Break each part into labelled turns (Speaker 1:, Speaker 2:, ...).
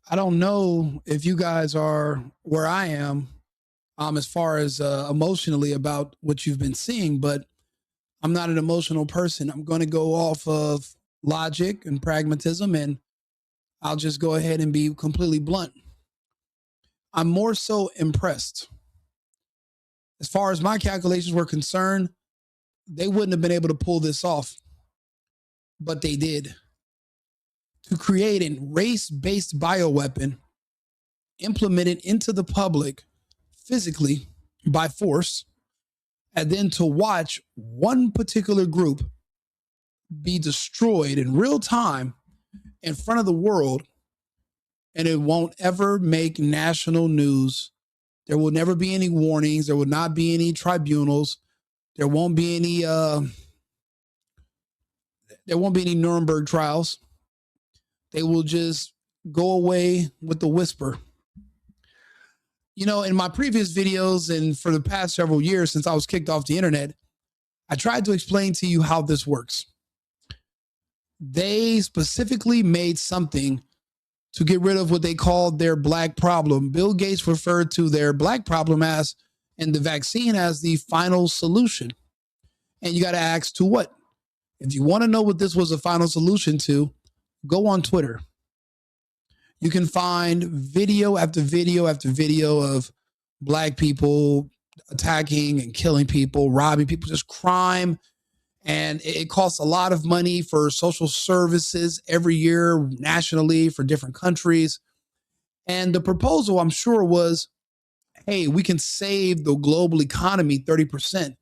Speaker 1: I don't know if you guys are where I am as far as emotionally about what you've been seeing, but I'm not an emotional person. I'm going to go off of logic and pragmatism, and I'll just go ahead and be completely blunt. I'm more so impressed. As far as my calculations were concerned, they wouldn't have been able to pull this off, but they did. To create a race based bioweapon implemented into the public physically by force, and then to watch one particular group be destroyed in real time in front of the world, and it won't ever make national news. There will never be any warnings. There will not be any tribunals. There won't be any. There won't be any Nuremberg trials. They will just go away with the whisper. You know, in my previous videos and for the past several years since I was kicked off the internet, I tried to explain to you how this works. They specifically made something to get rid of what they called their black problem. Bill Gates referred to their black problem as, and the vaccine as, the final solution. And you got to ask, to what? If you want to know what this was a final solution to, go on Twitter. You can find video after video after video of black people attacking and killing people, robbing people, just crime. And it costs a lot of money for social services every year nationally for different countries. And the proposal, I'm sure, was, hey, we can save the global economy 30%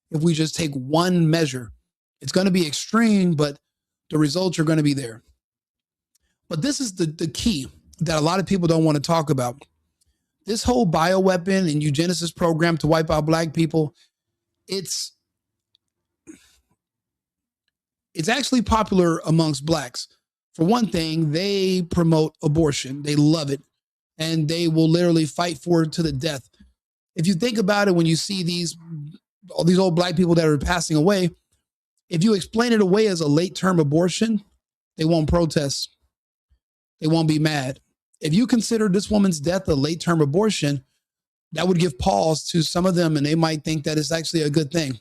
Speaker 1: if we just take one measure. It's going to be extreme, but the results are going to be there. But this is the key that a lot of people don't want to talk about. This whole bioweapon and eugenicist program to wipe out black people, it's actually popular amongst blacks. For one thing, they promote abortion. They love it. And they will literally fight for it to the death. If you think about it, when you see all these old black people that are passing away, if you explain it away as a late-term abortion, they won't protest. They won't be mad. If you consider this woman's death a late-term abortion, that would give pause to some of them, and they might think that it's actually a good thing.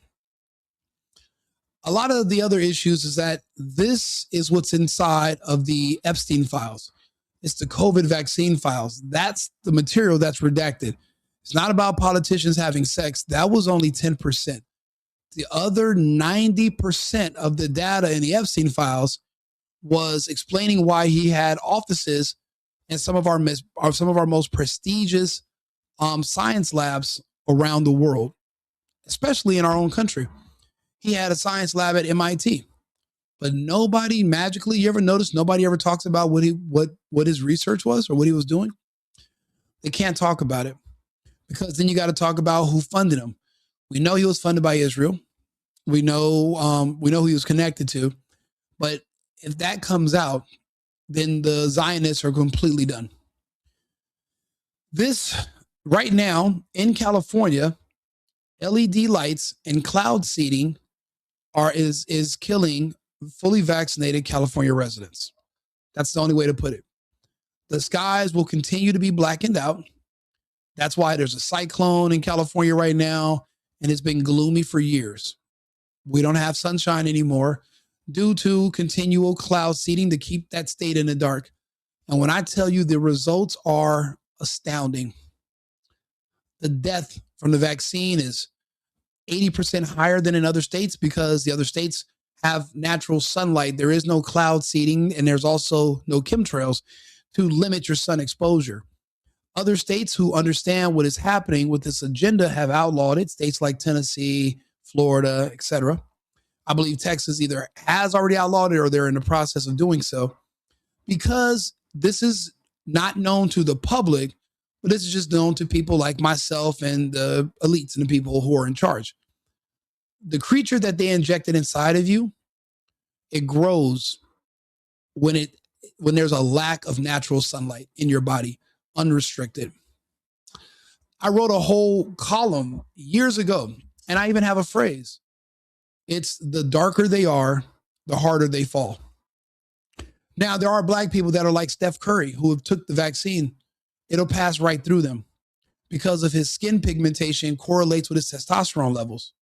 Speaker 1: A lot of the other issues is that this is what's inside of the Epstein files. It's the COVID vaccine files. That's the material that's redacted. It's not about politicians having sex. That was only 10%. The other 90% of the data in the Epstein files was explaining why he had offices in some of our most prestigious science labs around the world, especially in our own country. He had a science lab at MIT, but nobody magically, you ever notice nobody ever talks about what his research was or what he was doing? They can't talk about it because then you got to talk about who funded him. We know he was funded by Israel. We know who he was connected to, but if that comes out, then the Zionists are completely done. This right now in California, LED lights and cloud seeding is killing fully vaccinated California residents. That's the only way to put it. The skies will continue to be blackened out. That's why there's a cyclone in California right now, and it's been gloomy for years. We don't have sunshine anymore due to continual cloud seeding to keep that state in the dark. And when I tell you, the results are astounding. The death from the vaccine is 80% higher than in other states because the other states have natural sunlight. There is no cloud seeding, and there's also no chemtrails to limit your sun exposure. Other states who understand what is happening with this agenda have outlawed it. States like Tennessee, Florida, etc. I believe Texas either has already outlawed it or they're in the process of doing so, because this is not known to the public, but this is just known to people like myself and the elites and the people who are in charge. The creature that they injected inside of you, it grows when there's a lack of natural sunlight in your body, unrestricted. I wrote a whole column years ago, and I even have a phrase. It's the darker they are, the harder they fall. Now, there are black people that are like Steph Curry who have took the vaccine. It'll pass right through them because of his skin pigmentation correlates with his testosterone levels.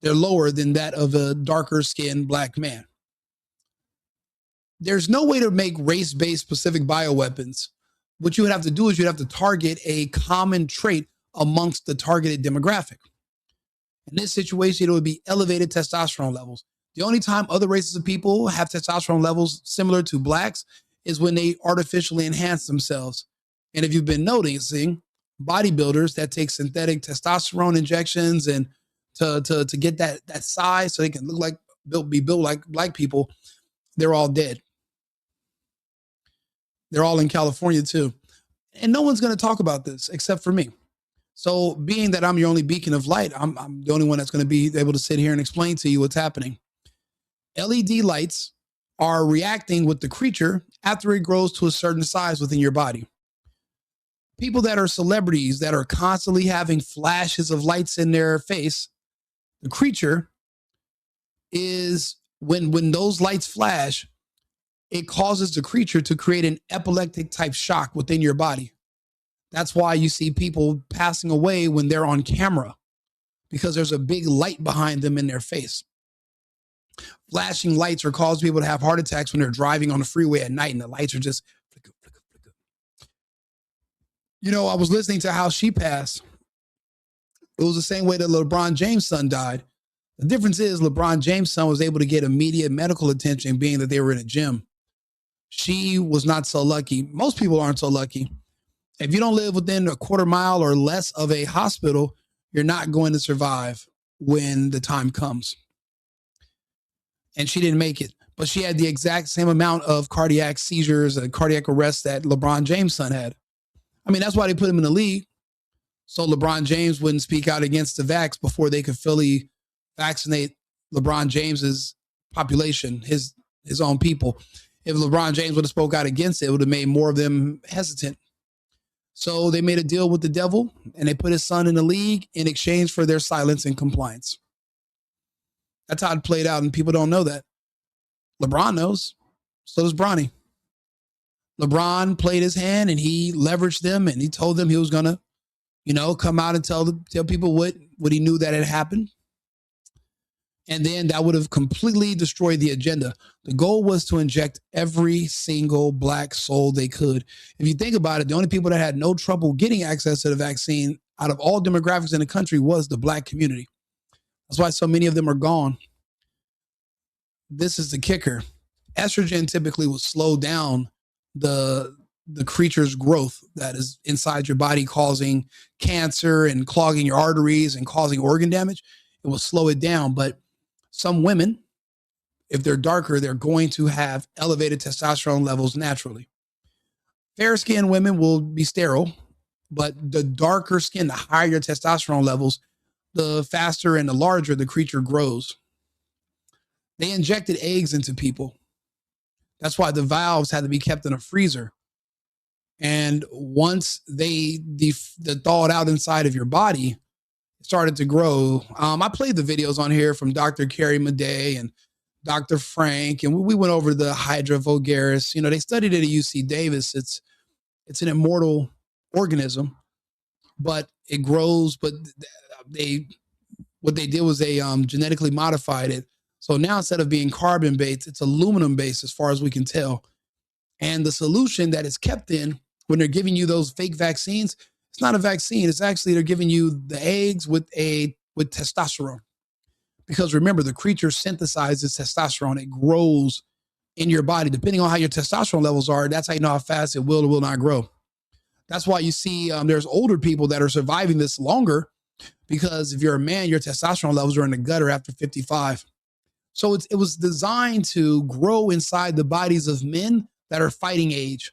Speaker 1: They're lower than that of a darker skinned black man. There's no way to make race-based specific bioweapons. What you would have to do is you'd have to target a common trait amongst the targeted demographic. In this situation, it would be elevated testosterone levels. The only time other races of people have testosterone levels similar to blacks is when they artificially enhance themselves. And if you've been noticing, bodybuilders that take synthetic testosterone injections and to get that size so they can look like be built like black people, they're all dead. They're all in California too. And no one's going to talk about this except for me. So being that I'm your only beacon of light, I'm the only one that's going to be able to sit here and explain to you what's happening. LED lights are reacting with the creature after it grows to a certain size within your body. People that are celebrities that are constantly having flashes of lights in their face, the creature is when those lights flash, it causes the creature to create an epileptic type shock within your body. That's why you see people passing away when they're on camera, because there's a big light behind them in their face. Flashing lights are causing people to have heart attacks when they're driving on the freeway at night and the lights are just flicker, flicker, flicker. You know, I was listening to how she passed. It was the same way that LeBron James' son died. The difference is LeBron James' son was able to get immediate medical attention being that they were in a gym. She was not so lucky. Most people aren't so lucky. If you don't live within a quarter mile or less of a hospital, you're not going to survive when the time comes. And she didn't make it, but she had the exact same amount of cardiac seizures and cardiac arrests that LeBron James' son had. I mean, that's why they put him in the league. So LeBron James wouldn't speak out against the vax before they could fully vaccinate LeBron James's population, his own people. If LeBron James would have spoke out against it, it would have made more of them hesitant. So they made a deal with the devil and they put his son in the league in exchange for their silence and compliance. That's how it played out, and people don't know that. LeBron knows. So does Bronny. LeBron played his hand, and he leveraged them, and he told them he was going to, come out and tell people what he knew that had happened. And then that would have completely destroyed the agenda. The goal was to inject every single black soul they could. If you think about it, the only people that had no trouble getting access to the vaccine out of all demographics in the country was the black community. That's why so many of them are gone. This is the kicker. Estrogen typically will slow down the creature's growth that is inside your body, causing cancer and clogging your arteries and causing organ damage. It will slow it down. But some women, if they're darker, they're going to have elevated testosterone levels naturally. Fair-skinned women will be sterile, but the darker skin, the higher your testosterone levels, the faster and the larger the creature grows. They injected eggs into people. That's why the valves had to be kept in a freezer. And once they thawed out inside of your body, it started to grow. I played the videos on here from Dr. Carrie Madej and Dr. Frank, and we went over the Hydra vulgaris. They studied it at UC Davis. It's an immortal organism, but it grows. But what they did was they genetically modified it. So now instead of being carbon based, it's aluminum based as far as we can tell. And the solution that is kept in when they're giving you those fake vaccines, it's not a vaccine. It's actually they're giving you the eggs with testosterone. Because remember, the creature synthesizes testosterone. It grows in your body. Depending on how your testosterone levels are, that's how you know how fast it will or will not grow. That's why you see there's older people that are surviving this longer, because if you're a man, your testosterone levels are in the gutter after 55. So it was designed to grow inside the bodies of men that are fighting age.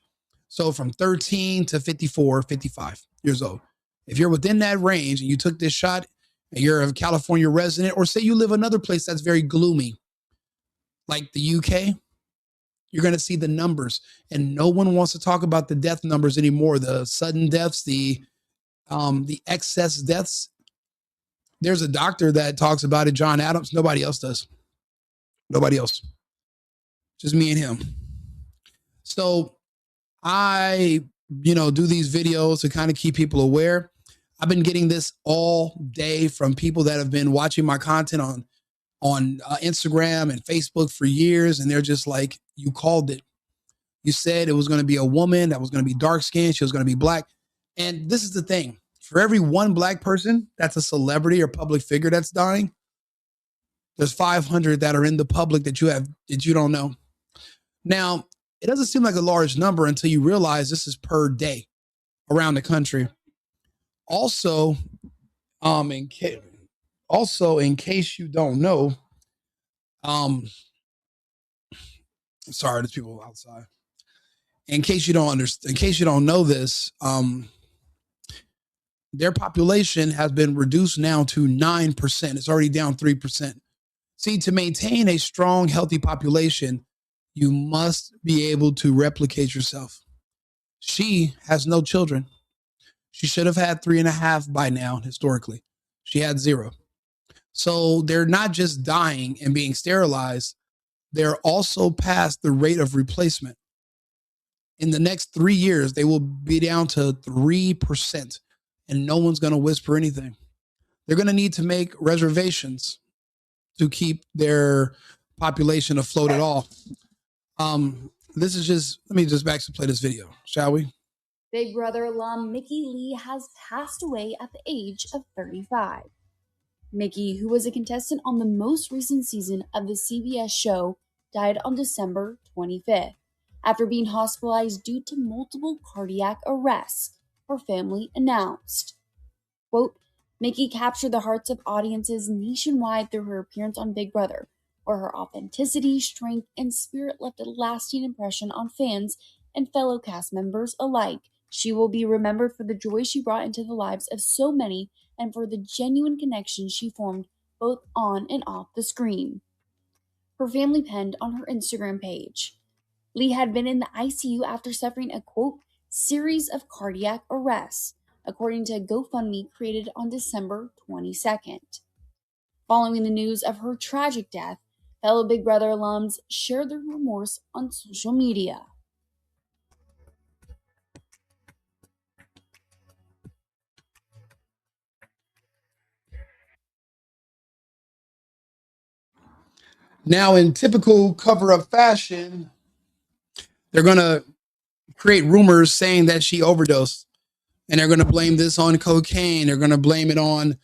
Speaker 1: So from 13 to 54, 55 years old. If you're within that range and you took this shot and you're a California resident, or say you live another place that's very gloomy, like the UK, you're going to see the numbers. And no one wants to talk about the death numbers anymore. The sudden deaths, the excess deaths. There's a doctor that talks about it, John Adams. Nobody else does. Nobody else. Just me and him. So I, do these videos to kind of keep people aware. I've been getting this all day from people that have been watching my content on Instagram and Facebook for years, and they're just like, "You called it. You said it was going to be a woman that was going to be dark skinned. She was going to be black." And this is the thing: for every one black person that's a celebrity or public figure that's dying, there's 500 that are in the public that you don't know. Now, it doesn't seem like a large number until you realize this is per day around the country. Also, in in case you don't know, um, sorry, there's people outside. In case you don't know this, their population has been reduced now to 9%. It's already down 3%. See, to maintain a strong, healthy population, you must be able to replicate yourself. She has no children. She should have had 3.5 by now, historically. She had 0. So they're not just dying and being sterilized, they're also past the rate of replacement. In the next 3 years, they will be down to 3%, and no one's going to whisper anything. They're going to need to make reservations to keep their population afloat at all. Let me just back to play this video, shall we?
Speaker 2: Big Brother alum Mickey Lee has passed away at the age of 35. Mickey, who was a contestant on the most recent season of the CBS show, died on December 25th after being hospitalized due to multiple cardiac arrests, her family announced. Quote, Mickey captured the hearts of audiences nationwide through her appearance on Big Brother, where her authenticity, strength, and spirit left a lasting impression on fans and fellow cast members alike. She will be remembered for the joy she brought into the lives of so many and for the genuine connections she formed both on and off the screen. Her family penned on her Instagram page. Lee had been in the ICU after suffering a, quote, series of cardiac arrests, according to a GoFundMe created on December 22nd. Following the news of her tragic death, fellow Big Brother alums shared their remorse on social media.
Speaker 1: Now, in typical cover-up fashion, they're going to create rumors saying that she overdosed, and they're going to blame this on cocaine. They're going to blame it on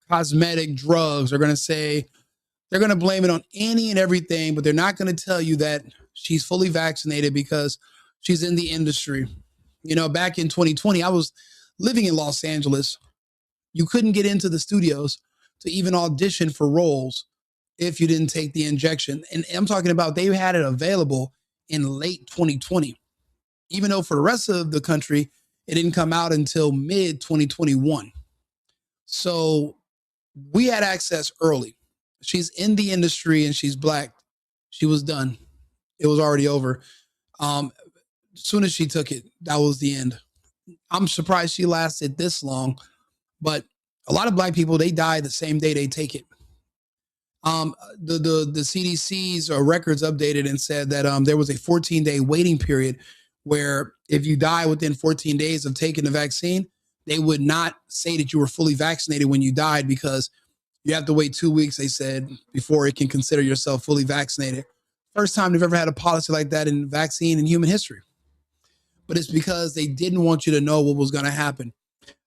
Speaker 1: cosmetic drugs. They're going to blame it on any and everything, but they're not going to tell you that she's fully vaccinated because she's in the industry. Back in 2020, I was living in Los Angeles. You couldn't get into the studios to even audition for roles if you didn't take the injection. And I'm talking about they had it available in late 2020, even though for the rest of the country, it didn't come out until mid 2021. So we had access early. She's in the industry and she's black. She was done. It was already over. As soon as she took it, that was the end. I'm surprised she lasted this long, but a lot of black people, they die the same day they take it. The CDC's records updated and said that there was a 14-day waiting period where if you die within 14 days of taking the vaccine, they would not say that you were fully vaccinated when you died because you have to wait 2 weeks, they said, before it can consider yourself fully vaccinated. First time they've ever had a policy like that in vaccine in human history. But it's because they didn't want you to know what was going to happen.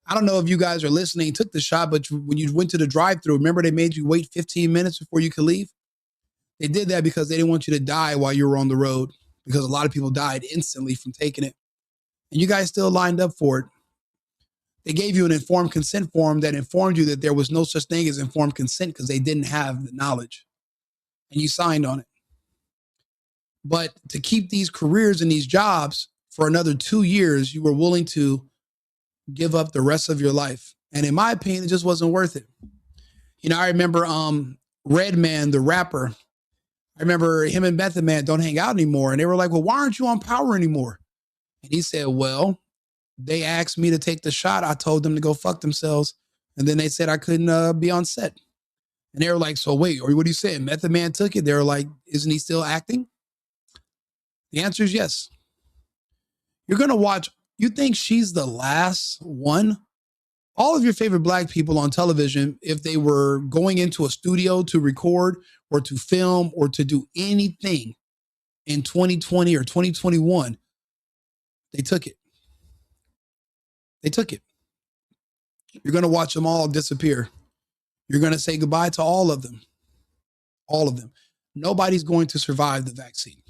Speaker 1: I don't know if you guys are listening, took the shot, but when you went to the drive-thru, remember they made you wait 15 minutes before you could leave? They did that because they didn't want you to die while you were on the road, because a lot of people died instantly from taking it. And you guys still lined up for it. They gave you an informed consent form that informed you that there was no such thing as informed consent because they didn't have the knowledge. And you signed on it. But to keep these careers and these jobs for another 2 years, you were willing to give up the rest of your life. And in my opinion, it just wasn't worth it. I remember Redman, the rapper. I remember him and Method Man don't hang out anymore. And they were like, well, why aren't you on Power anymore? And he said, well, they asked me to take the shot. I told them to go fuck themselves. And then they said I couldn't be on set. And they were like, so wait, or what are you saying? Method Man took it. They were like, isn't he still acting? The answer is yes. You're going to watch. You think she's the last one? All of your favorite black people on television, if they were going into a studio to record or to film or to do anything in 2020 or 2021, they took it. They took it. You're going to watch them all disappear. You're going to say goodbye to all of them. All of them. Nobody's going to survive the vaccine.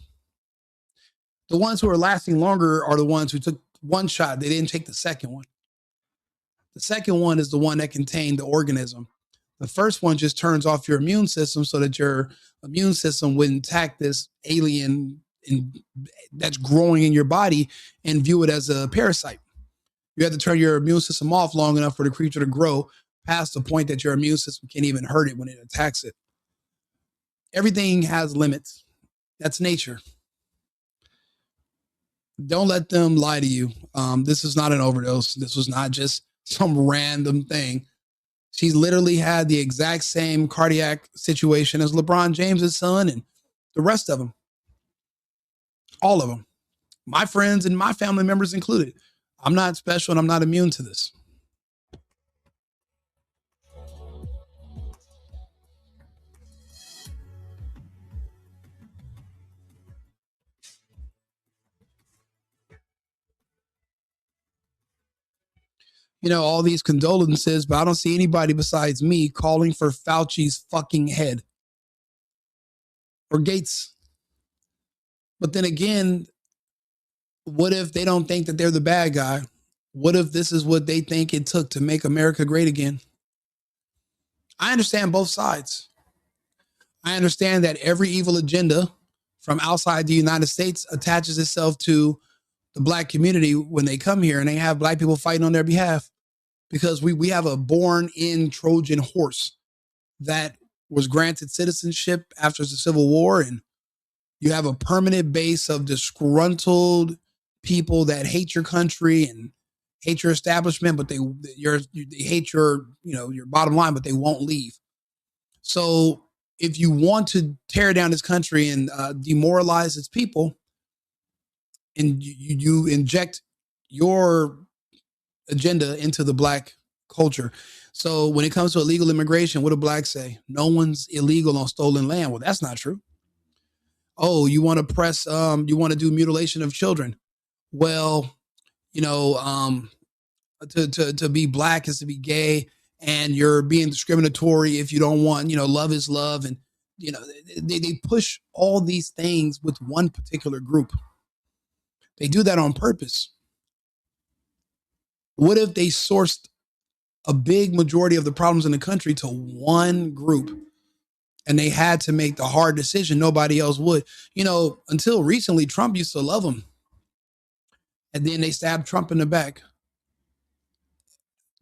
Speaker 1: The ones who are lasting longer are the ones who took one shot. They didn't take the second one. The second one is the one that contained the organism. The first one just turns off your immune system so that your immune system wouldn't attack this alien that's growing in your body and view it as a parasite. You have to turn your immune system off long enough for the creature to grow past the point that your immune system can't even hurt it when it attacks it. Everything has limits. That's nature. Don't let them lie to you. This is not an overdose. This was not just some random thing. She's literally had the exact same cardiac situation as LeBron James' son and the rest of them. All of them. My friends and my family members included. I'm not special and I'm not immune to this. You know, all these condolences, but I don't see anybody besides me calling for Fauci's fucking head or Gates. But then again, what if they don't think that they're the bad guy? What if this is what they think it took to make America great again? I understand both sides. I understand that every evil agenda from outside the United States attaches itself to the black community when they come here and they have black people fighting on their behalf because we have a born-in Trojan horse that was granted citizenship after the Civil War, and you have a permanent base of disgruntled people that hate your country and hate your establishment, but they hate your bottom line, but they won't leave. So if you want to tear down this country and demoralize its people, and you inject your agenda into the black culture. So when it comes to illegal immigration, what do blacks say? No one's illegal on stolen land. Well, that's not true. Oh, you want to press, you want to do mutilation of children. Well, to be black is to be gay, and you're being discriminatory if you don't want, love is love. And, they push all these things with one particular group. They do that on purpose. What if they sourced a big majority of the problems in the country to one group and they had to make the hard decision? Nobody else would. Until recently, Trump used to love them. And then they stabbed Trump in the back.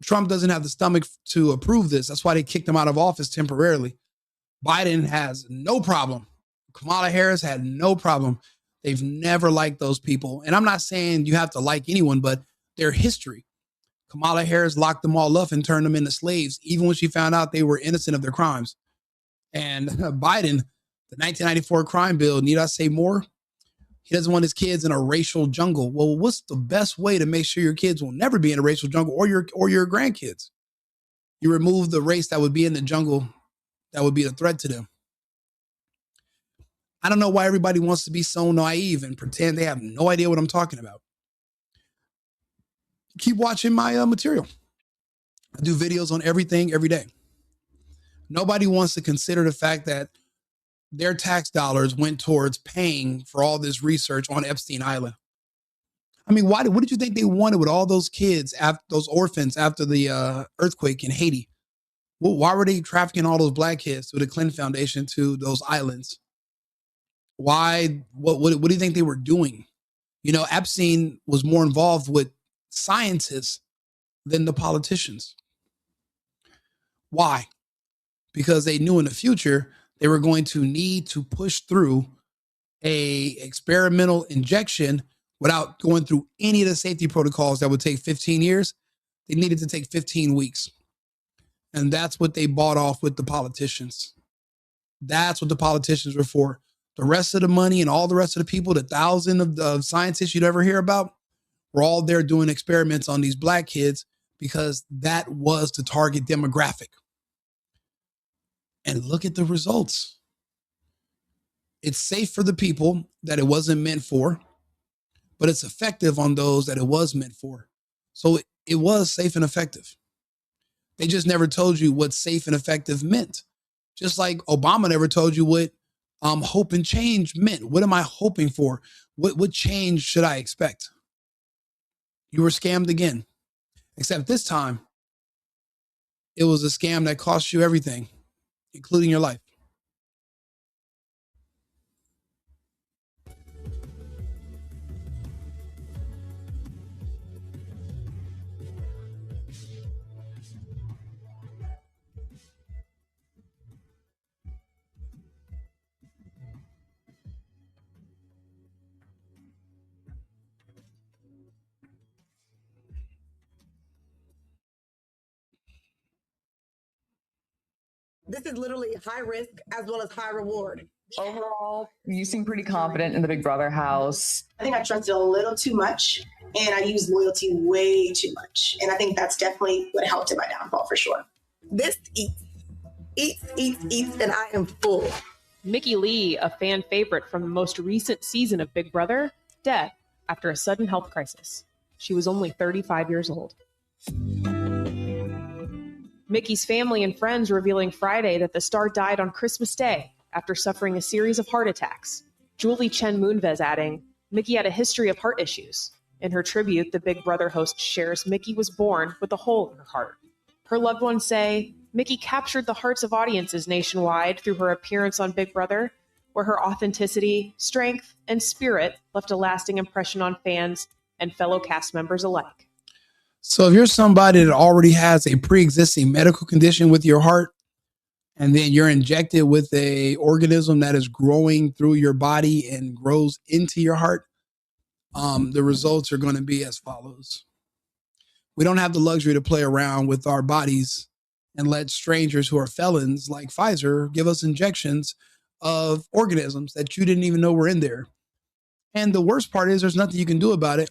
Speaker 1: Trump doesn't have the stomach to approve this. That's why they kicked him out of office temporarily. Biden has no problem. Kamala Harris had no problem. They've never liked those people. And I'm not saying you have to like anyone, but their history. Kamala Harris locked them all up and turned them into slaves, even when she found out they were innocent of their crimes. And Biden, the 1994 crime bill, need I say more? He doesn't want his kids in a racial jungle. Well, what's the best way to make sure your kids will never be in a racial jungle, or your grandkids? You remove the race that would be in the jungle that would be a threat to them. I don't know why everybody wants to be so naive and pretend they have no idea what I'm talking about. Keep watching my material. I do videos on everything every day. Nobody wants to consider the fact that their tax dollars went towards paying for all this research on Epstein Island. I mean, what did you think they wanted with all those kids, those orphans after the earthquake in Haiti? Well, why were they trafficking all those black kids through the Clinton Foundation to those islands? Why? What do you think they were doing? Epstein was more involved with scientists than the politicians. Why? Because they knew in the future they were going to need to push through a experimental injection without going through any of the safety protocols that would take 15 years. They needed to take 15 weeks. And that's what they bought off with the politicians. That's what the politicians were for. The rest of the money and all the rest of the people, the thousand of scientists you'd ever hear about, were all there doing experiments on these black kids because that was the target demographic. And look at the results. It's safe for the people that it wasn't meant for, but it's effective on those that it was meant for. So it was safe and effective. They just never told you what safe and effective meant. Just like Obama never told you what hope and change meant. What am I hoping for? What change should I expect? You were scammed again. Except this time, it was a scam that cost you everything, including your life.
Speaker 3: This is literally high risk as well as high reward.
Speaker 4: Overall, you seem pretty confident in the Big Brother house.
Speaker 3: I think I trusted a little too much and I used loyalty way too much. And I think that's definitely what helped in my downfall for sure. This eats, and I am full.
Speaker 5: Mickey Lee, a fan favorite from the most recent season of Big Brother, dead after a sudden health crisis. She was only 35 years old. Mickey's family and friends revealing Friday that the star died on Christmas Day after suffering a series of heart attacks. Julie Chen Moonves adding, Mickey had a history of heart issues. In her tribute, the Big Brother host shares Mickey was born with a hole in her heart. Her loved ones say, Mickey captured the hearts of audiences nationwide through her appearance on Big Brother, where her authenticity, strength, and spirit left a lasting impression on fans and fellow cast members alike.
Speaker 1: So if you're somebody that already has a pre-existing medical condition with your heart, and then you're injected with a organism that is growing through your body and grows into your heart, the results are going to be as follows. We don't have the luxury to play around with our bodies and let strangers who are felons like Pfizer give us injections of organisms that you didn't even know were in there. And the worst part is there's nothing you can do about it,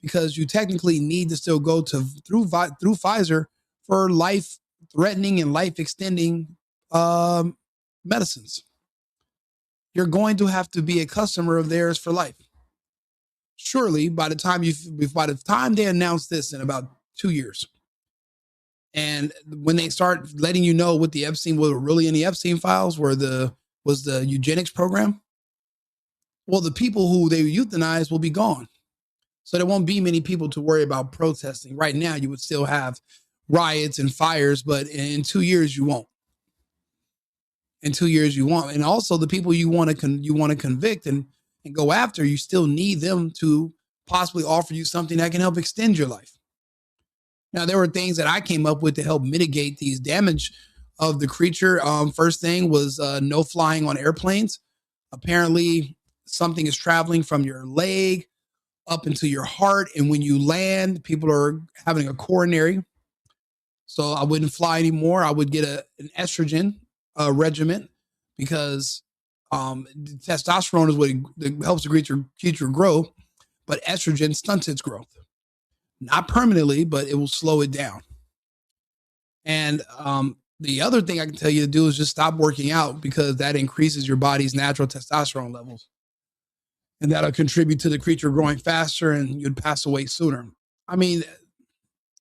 Speaker 1: because you technically need to still go through Pfizer for life-threatening and life-extending medicines. You're going to have to be a customer of theirs for life. Surely, by the time they announce this in about 2 years, and when they start letting you know what were really in the Epstein files, was the eugenics program, well, the people who they euthanized will be gone. So there won't be many people to worry about protesting. Right now, you would still have riots and fires, but in 2 years, you won't. In 2 years, you won't. And also, the people you want to convict and go after, you still need them to possibly offer you something that can help extend your life. Now, there were things that I came up with to help mitigate these damage of the creature. First thing was no flying on airplanes. Apparently, something is traveling from your leg up into your heart, and when you land, people are having a coronary. So I wouldn't fly anymore. I would get an estrogen regimen, because testosterone is what helps the creature grow, but estrogen stunts its growth. Not permanently, but it will slow it down. And the other thing I can tell you to do is just stop working out, because that increases your body's natural testosterone levels. And that'll contribute to the creature growing faster and you'd pass away sooner. I mean,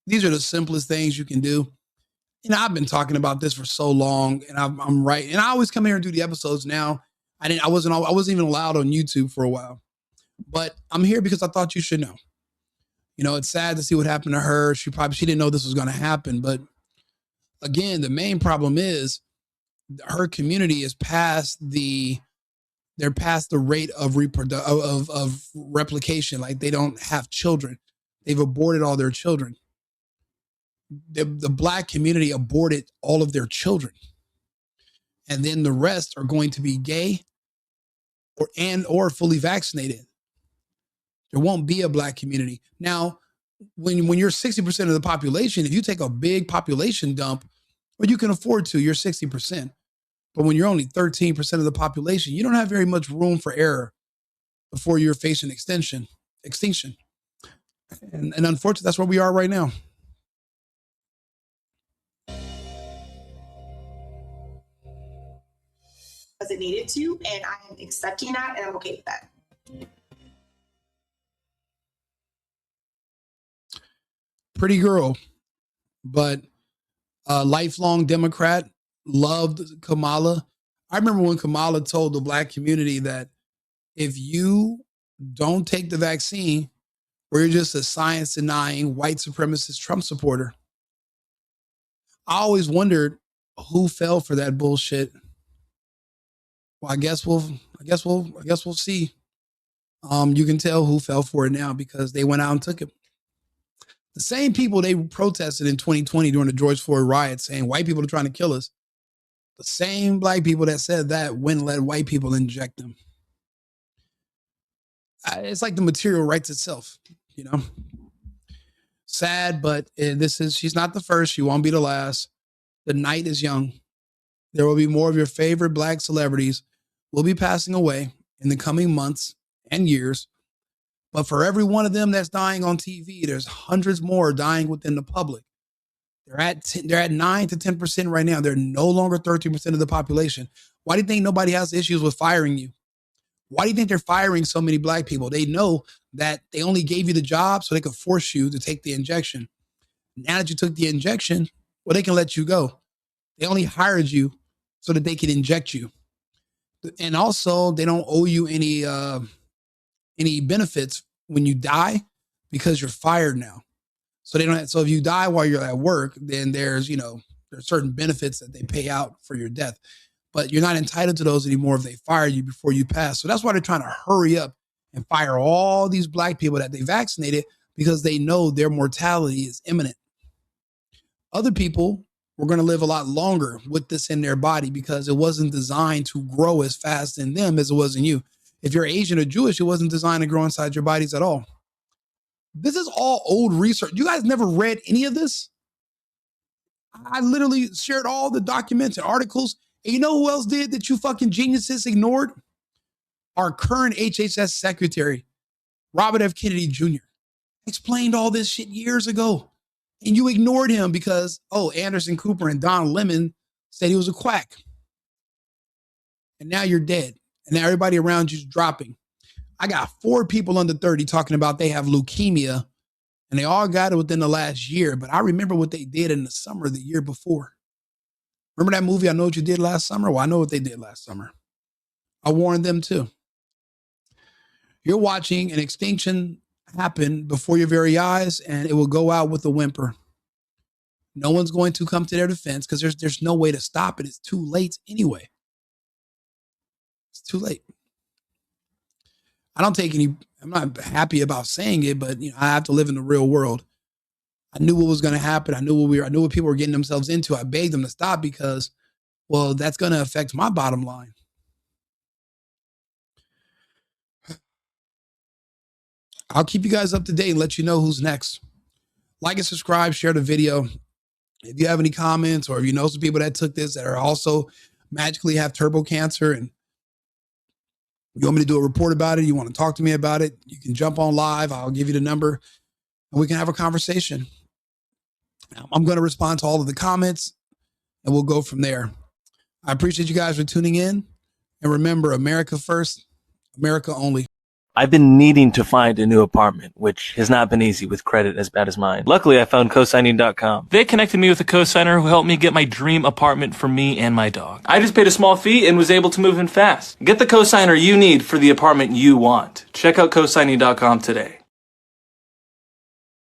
Speaker 1: these are the simplest things you can do. You know, I've been talking about this for so long, and I'm right. And I always come here and do the episodes now. I wasn't even allowed on YouTube for a while, but I'm here because I thought you should know. You know, it's sad to see what happened to her. She didn't know this was going to happen. But again, the main problem is her community is past the rate of replication. Like, they don't have children. They've aborted all their children. The Black community aborted all of their children. And then the rest are going to be gay or fully vaccinated. There won't be a Black community. Now, when you're 60% of the population, if you take a big population dump, or you can afford to, you're 60%. But when you're only 13% of the population, you don't have very much room for error before you're facing extinction. And unfortunately, that's where we are right now.
Speaker 3: As it needed to, and I am accepting that, and I'm okay with that.
Speaker 1: Pretty girl, but a lifelong Democrat, loved Kamala. I remember when Kamala told the black community that if you don't take the vaccine, or you're just a science-denying, white supremacist Trump supporter. I always wondered who fell for that bullshit. Well, I guess we'll see. You can tell who fell for it now because they went out and took it. The same people they protested in 2020 during the George Floyd riot saying white people are trying to kill us. The same black people that said that went and let white people inject them. It's like the material writes itself, you know. Sad, but she's not the first. She won't be the last. The night is young. There will be more of your favorite black celebrities will be passing away in the coming months and years. But for every one of them that's dying on TV, there's hundreds more dying within the public. They're at 9 to 10% right now. They're no longer 13% of the population. Why do you think nobody has issues with firing you? Why do you think they're firing so many black people? They know that they only gave you the job so they could force you to take the injection. Now that you took the injection, well, they can let you go. They only hired you so that they can inject you. And also, they don't owe you any benefits when you die because you're fired now. So they don't. So if you die while you're at work, then there's certain benefits that they pay out for your death. But you're not entitled to those anymore if they fire you before you pass. So that's why they're trying to hurry up and fire all these black people that they vaccinated because they know their mortality is imminent. Other people were going to live a lot longer with this in their body because it wasn't designed to grow as fast in them as it was in you. If you're Asian or Jewish, it wasn't designed to grow inside your bodies at all. This is all old research. You guys never read any of this? I literally shared all the documents and articles. And you know who else did that you fucking geniuses ignored? Our current HHS secretary, Robert F. Kennedy Jr. explained all this shit years ago. And you ignored him because, Anderson Cooper and Don Lemon said he was a quack. And now you're dead. And now everybody around you's dropping. I got 4 people under 30 talking about they have leukemia. And they all got it within the last year. But I remember what they did in the summer of the year before. Remember that movie, I Know What You Did Last Summer? Well, I know what they did last summer. I warned them too. You're watching an extinction happen before your very eyes, and it will go out with a whimper. No one's going to come to their defense because there's no way to stop it. It's too late anyway. It's too late. I'm not happy about saying it, but I have to live in the real world. I knew what was going to happen. I knew what people were getting themselves into. I begged them to stop because, well, that's going to affect my bottom line. I'll keep you guys up to date and let you know who's next. Like and subscribe, share the video. If you have any comments or if you know some people that took this that are also magically have turbo cancer and you want me to do a report about it, you want to talk to me about it, you can jump on live. I'll give you the number and we can have a conversation. I'm going to respond to all of the comments and we'll go from there. I appreciate you guys for tuning in. And remember, America first, America only.
Speaker 6: I've been needing to find a new apartment, which has not been easy with credit as bad as mine. Luckily, I found cosigning.com. They connected me with a cosigner who helped me get my dream apartment for me and my dog. I just paid a small fee and was able to move in fast. Get the cosigner you need for the apartment you want. Check out cosigning.com today.